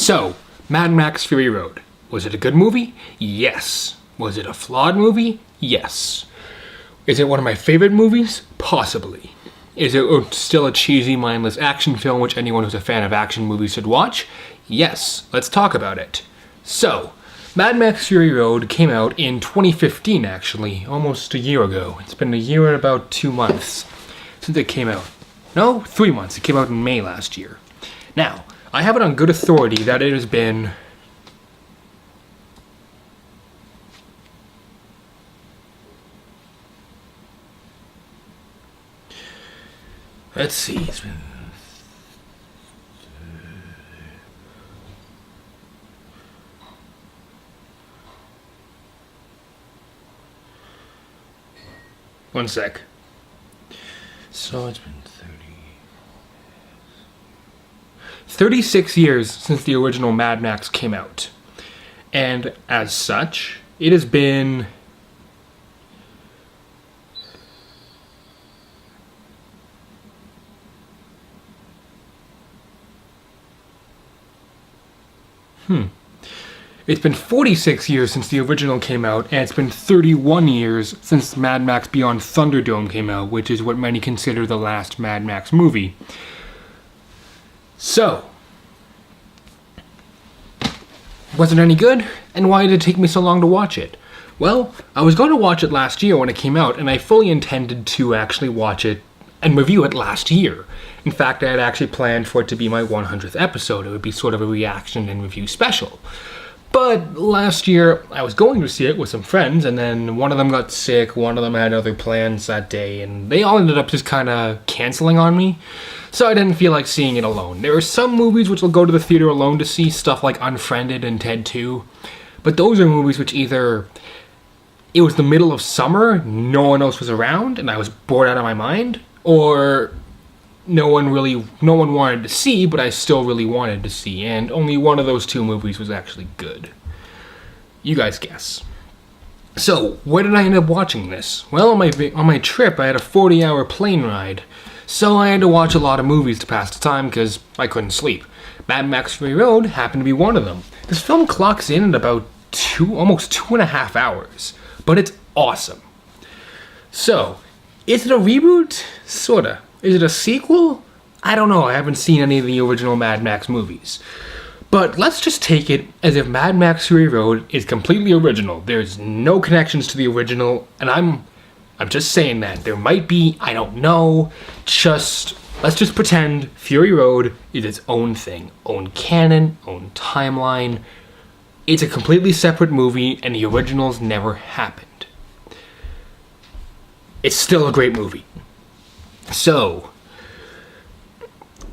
So, Mad Max Fury Road. Was it a good movie? Yes. Was it a flawed movie? Yes. Is it one of my favorite movies? Possibly. Is it still a cheesy, mindless action film which anyone who's a fan of action movies should watch? Yes. Let's talk about it. So, Mad Max Fury Road came out in 2015, actually, almost a year ago. It's been a year and about 2 months since it came out. No, 3 months. It came out in May last year. Now, I have it on good authority that it has been... Let's see, it's been... One sec. So it's been 36 years since the original Mad Max came out. And as such, it has been... It's been 46 years since the original came out, and it's been 31 years since Mad Max Beyond Thunderdome came out, which is what many consider the last Mad Max movie. So, was it any good? And why did it take me so long to watch it? Well, I was going to watch it last year when it came out, and I fully intended to actually watch it and review it last year. In fact, I had actually planned for it to be my 100th episode. It would be sort of a reaction and review special. But last year, I was going to see it with some friends, and then one of them got sick, one of them had other plans that day, and they all ended up just kind of canceling on me. So I didn't feel like seeing it alone. There are some movies which I'll go to the theater alone to see, stuff like Unfriended and Ted 2. But those are movies which either it was the middle of summer, no one else was around, and I was bored out of my mind, or no one wanted to see, but I still really wanted to see, and only one of those two movies was actually good. You guys guess. So, where did I end up watching this? Well, on my trip, I had a 40-hour plane ride, so I had to watch a lot of movies to pass the time because I couldn't sleep. Mad Max Fury Road happened to be one of them. This film clocks in at about almost 2.5 hours, but it's awesome. So, is it a reboot? Sorta. Is it a sequel? I don't know. I haven't seen any of the original Mad Max movies. But let's just take it as if Mad Max Fury Road is completely original. There's no connections to the original, and I'm just saying that. There might be, I don't know. Let's just pretend Fury Road is its own thing. Own canon, own timeline. It's a completely separate movie, and the originals never happened. It's still a great movie. So,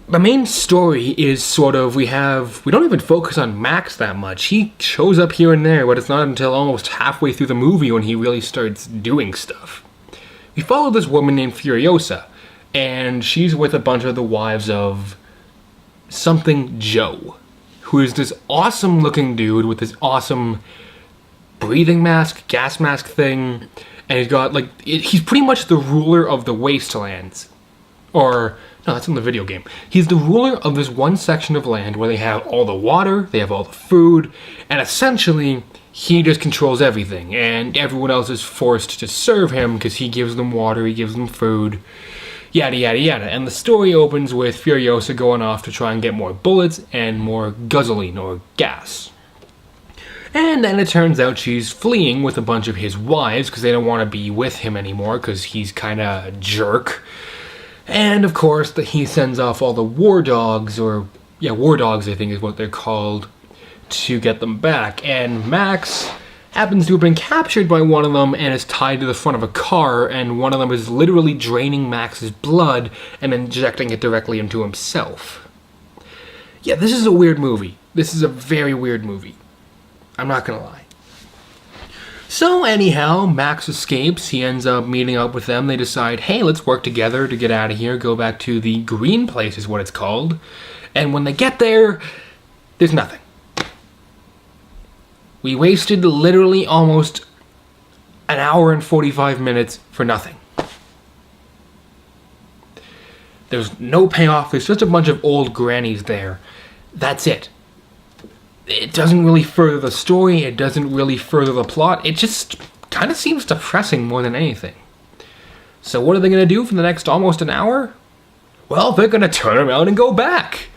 the main story is sort of, we don't even focus on Max that much. He shows up here and there, but it's not until almost halfway through the movie when he really starts doing stuff. We follow this woman named Furiosa, and she's with a bunch of the wives of something Joe, who is this awesome looking dude with this awesome breathing mask, gas mask thing. And he's got, he's pretty much the ruler of the wastelands. Or, no, that's in the video game. He's the ruler of this one section of land where they have all the water, they have all the food, and essentially, he just controls everything. And everyone else is forced to serve him because he gives them water, he gives them food, yada yada yada. And the story opens with Furiosa going off to try and get more bullets and more gasoline, or gas. And then it turns out she's fleeing with a bunch of his wives because they don't want to be with him anymore because he's kind of a jerk. And of course, he sends off all the war dogs, war dogs I think is what they're called, to get them back. And Max happens to have been captured by one of them and is tied to the front of a car, and one of them is literally draining Max's blood and injecting it directly into himself. Yeah, this is a weird movie. This is a very weird movie. I'm not gonna lie. So anyhow, Max escapes. He ends up meeting up with them. They decide, hey, let's work together to get out of here. Go back to the green place is what it's called. And when they get there, there's nothing. We wasted literally almost an hour and 45 minutes for nothing. There's no payoff. There's just a bunch of old grannies there. That's it. it doesn't really further the story, it doesn't really further the plot, it just kind of seems depressing more than anything. So what are they going to do for the next almost an hour? Well, they're going to turn around and go back.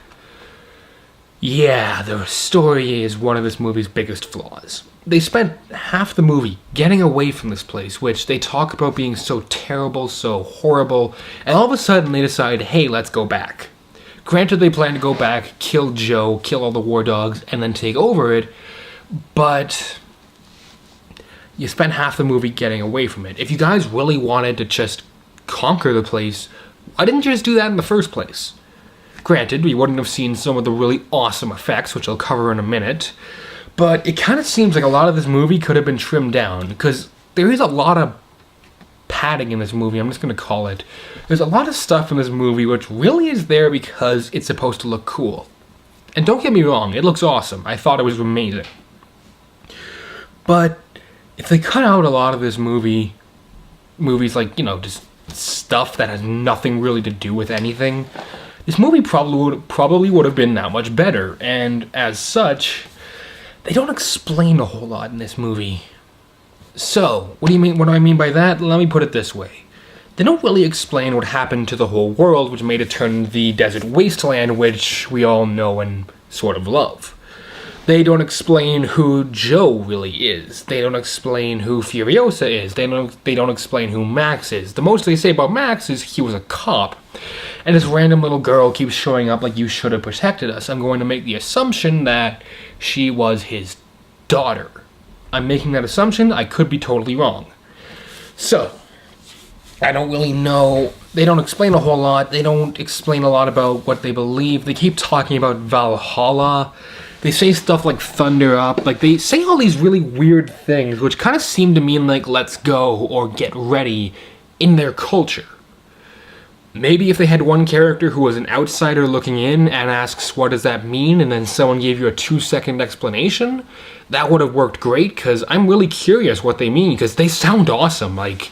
Yeah, the story is one of this movie's biggest flaws. They spent half the movie getting away from this place, which they talk about being so terrible, so horrible, and all of a sudden they decide, hey, let's go back. Granted, they plan to go back, kill Joe, kill all the war dogs, and then take over it, but you spent half the movie getting away from it. If you guys really wanted to just conquer the place, why didn't you just do that in the first place? Granted, we wouldn't have seen some of the really awesome effects, which I'll cover in a minute, but it kind of seems like a lot of this movie could have been trimmed down, because there is a lot of padding in this movie, I'm just going to call it. There's a lot of stuff in this movie which really is there because it's supposed to look cool. And don't get me wrong, it looks awesome. I thought it was amazing. But if they cut out a lot of this movies like, just stuff that has nothing really to do with anything, this movie probably would have been that much better, and as such, they don't explain a whole lot in this movie. So, what do I mean by that? Let me put it this way. They don't really explain what happened to the whole world, which made it turn the desert wasteland, which we all know and sort of love. They don't explain who Joe really is. They don't explain who Furiosa is. They don't explain who Max is. The most they say about Max is he was a cop. And this random little girl keeps showing up like, you should have protected us. I'm going to make the assumption that she was his daughter. I'm making that assumption. I could be totally wrong. So, I don't really know. They don't explain a whole lot. They don't explain a lot about what they believe. They keep talking about Valhalla. They say stuff like thunder up. Like, they say all these really weird things, which kind of seem to mean like, let's go or get ready in their culture. Maybe if they had one character who was an outsider looking in and asks, what does that mean? And then someone gave you a 2-second explanation, that would have worked great, because I'm really curious what they mean, because they sound awesome. Like,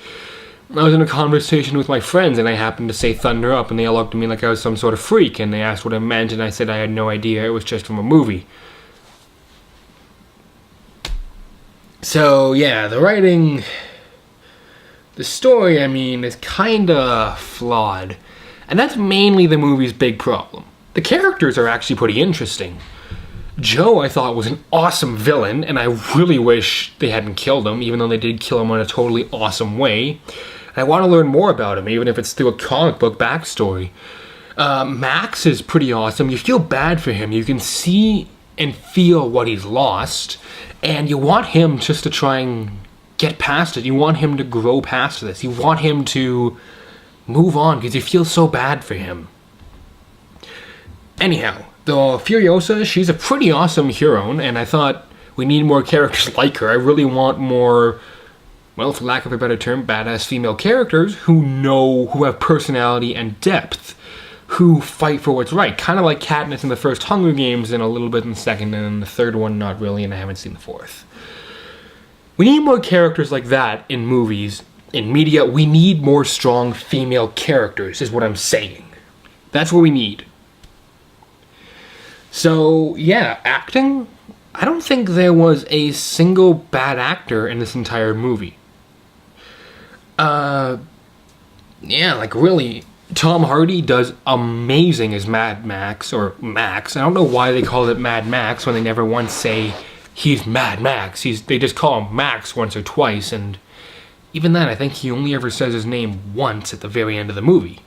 I was in a conversation with my friends, and I happened to say thunder up, and they all looked at me like I was some sort of freak, and they asked what it meant, and I said I had no idea, it was just from a movie. So, yeah, the writing... The story, is kinda flawed. And that's mainly the movie's big problem. The characters are actually pretty interesting. Joe, I thought, was an awesome villain, and I really wish they hadn't killed him, even though they did kill him in a totally awesome way. And I want to learn more about him, even if it's through a comic book backstory. Max is pretty awesome. You feel bad for him. You can see and feel what he's lost, and you want him just to try and get past it. You want him to grow past this. You want him to move on because you feel so bad for him. Anyhow, the Furiosa, she's a pretty awesome hero, and I thought we need more characters like her. I really want more, well, for lack of a better term, badass female characters who have personality and depth, who fight for what's right. Kind of like Katniss in the first Hunger Games, and a little bit in the second, and in the third one, not really, and I haven't seen the fourth. We need more characters like that in movies, in media. We need more strong female characters, is what I'm saying. That's what we need. So, yeah, acting? I don't think there was a single bad actor in this entire movie. Really, Tom Hardy does amazing as Mad Max, or Max. I don't know why they call it Mad Max when they never once say he's Mad Max. They just call him Max once or twice, and even then, I think he only ever says his name once at the very end of the movie.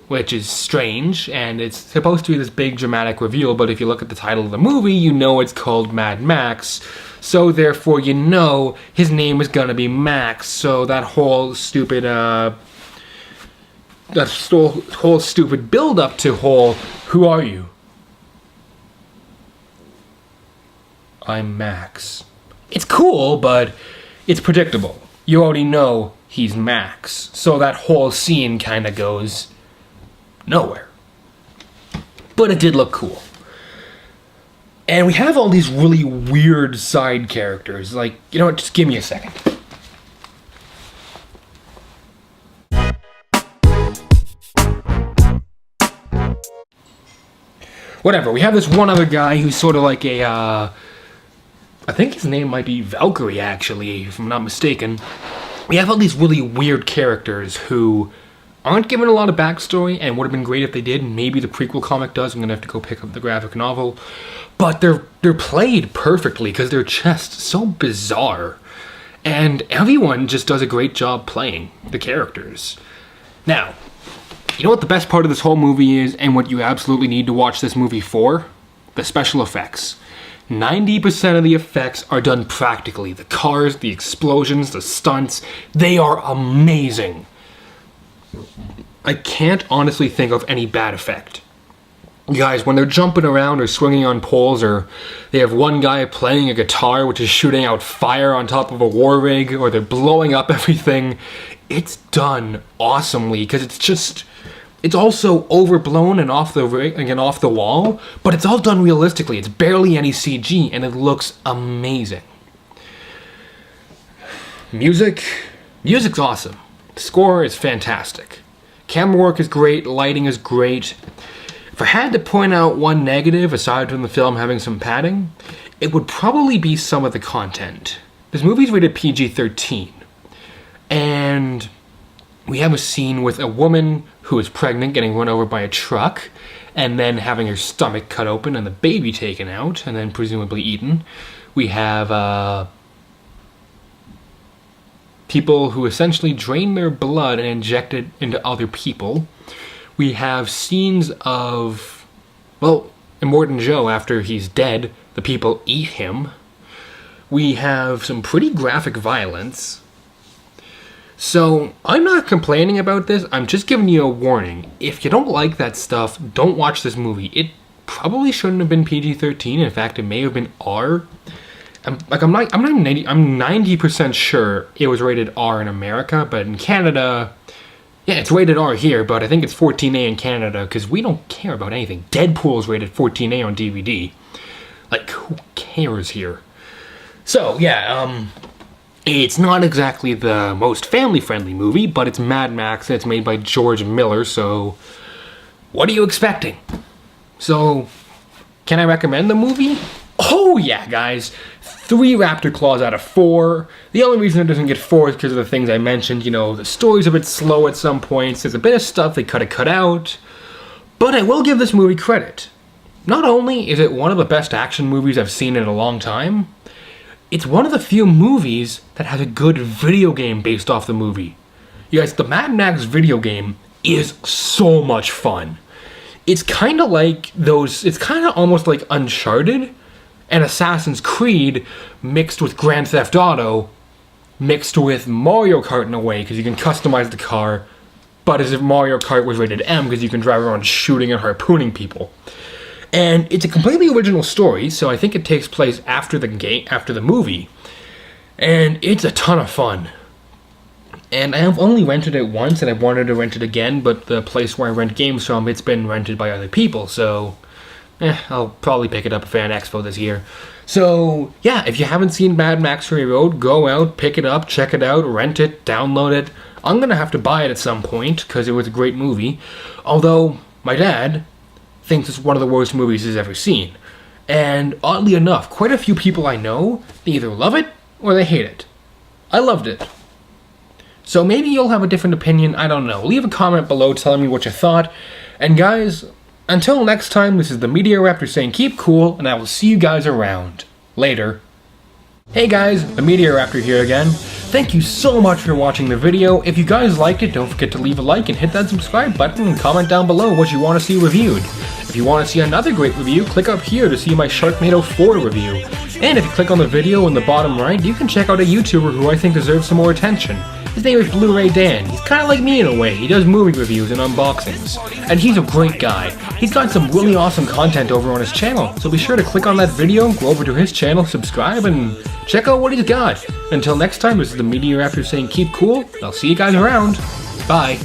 Which is strange, and it's supposed to be this big dramatic reveal, but if you look at the title of the movie, you know it's called Mad Max, so therefore you know his name is gonna be Max, so that whole stupid, build-up to who are you? I'm Max. It's cool, but it's predictable. You already know he's Max, so that whole scene kinda goes nowhere. But it did look cool. And we have all these really weird side characters. Like, you know what, just give me a second. whatever. We have this one other guy who's sort of like a, I think his name might be Valkyrie, actually, if I'm not mistaken. We have all these really weird characters who aren't given a lot of backstory, and would have been great if they did. Maybe the prequel comic does. I'm gonna have to go pick up the graphic novel. But they're played perfectly because they're just so bizarre. And everyone just does a great job playing the characters. Now, you know what the best part of this whole movie is, and what you absolutely need to watch this movie for? The special effects. 90% of the effects are done practically. The cars, the explosions, the stunts, they are amazing. I can't honestly think of any bad effect. Guys, when they're jumping around or swinging on poles, or they have one guy playing a guitar which is shooting out fire on top of a war rig, or they're blowing up everything, it's done awesomely because it's also overblown and off the rig and off the wall, but it's all done realistically. It's barely any CG, and it looks amazing. Music's awesome. The score is fantastic. Camera work is great. Lighting is great. If I had to point out one negative, aside from the film having some padding, it would probably be some of the content. This movie's rated PG-13, and we have a scene with a woman who is pregnant getting run over by a truck, and then having her stomach cut open and the baby taken out, and then presumably eaten. We have people who essentially drain their blood and inject it into other people. We have scenes of, well, Immortan Joe, after he's dead, the people eat him. We have some pretty graphic violence. So, I'm not complaining about this, I'm just giving you a warning. If you don't like that stuff, don't watch this movie. It probably shouldn't have been PG-13, in fact, it may have been R. I'm 90% sure it was rated R in America, but in Canada, yeah, it's rated R here, but I think it's 14A in Canada, because we don't care about anything. Deadpool's rated 14A on DVD. Like, who cares here? So, yeah, it's not exactly the most family-friendly movie, but it's Mad Max, and it's made by George Miller, so what are you expecting? So, can I recommend the movie? Oh yeah, guys. 3 raptor claws out of 4. The only reason it doesn't get 4 is because of the things I mentioned. You know, the story's a bit slow at some points. There's a bit of stuff they could have cut out. But I will give this movie credit. Not only is it one of the best action movies I've seen in a long time, it's one of the few movies that has a good video game based off the movie. You guys, the Mad Max video game is so much fun. It's kind of like it's kind of almost like Uncharted and Assassin's Creed mixed with Grand Theft Auto, mixed with Mario Kart in a way, because you can customize the car, but as if Mario Kart was rated M, because you can drive around shooting and harpooning people. And it's a completely original story, so I think it takes place after the movie, and it's a ton of fun. And I have only rented it once, and I've wanted to rent it again, but the place where I rent games from, it's been rented by other people, so I'll probably pick it up at Fan Expo this year. So, yeah, if you haven't seen Mad Max Fury Road, go out, pick it up, check it out, rent it, download it. I'm going to have to buy it at some point, because it was a great movie. Although, my dad thinks it's one of the worst movies he's ever seen. And, oddly enough, quite a few people I know, they either love it, or they hate it. I loved it. So maybe you'll have a different opinion, I don't know. Leave a comment below telling me what you thought. And guys, until next time, this is the Meteoraptor saying keep cool, and I will see you guys around. Later. Hey guys, the Meteoraptor here again. Thank you so much for watching the video. If you guys liked it, don't forget to leave a like and hit that subscribe button and comment down below what you want to see reviewed. If you want to see another great review, click up here to see my Sharknado 4 review. And if you click on the video in the bottom right, you can check out a YouTuber who I think deserves some more attention. His name is Bluray Dan. He's kind of like me in a way. He does movie reviews and unboxings. And he's a great guy. He's got some really awesome content over on his channel, so be sure to click on that video, go over to his channel, subscribe, and check out what he's got. Until next time, this is the Meteoraptor saying keep cool. I'll see you guys around. Bye.